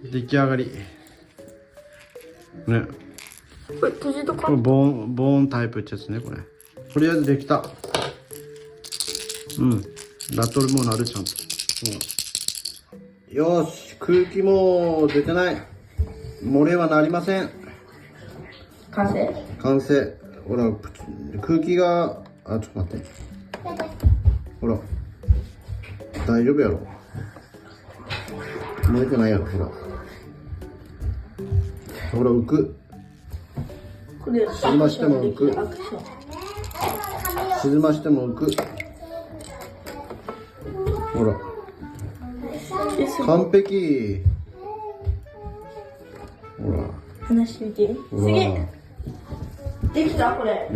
出来上がりね。これ閉じとかこれボーンタイプってやつね。これとりあえずできた。ラトルもなるちゃんと、よし、空気も出てない。漏れはなりません。完成。完成。ほら、空気が、ちょっと待って。ほら、大丈夫やろ。漏れてないやろ、ほら。ほら、浮く。これ沈ましても浮く。沈ましても浮く。ほら。完璧。ほら。話してみて。すげえ。できたこれ。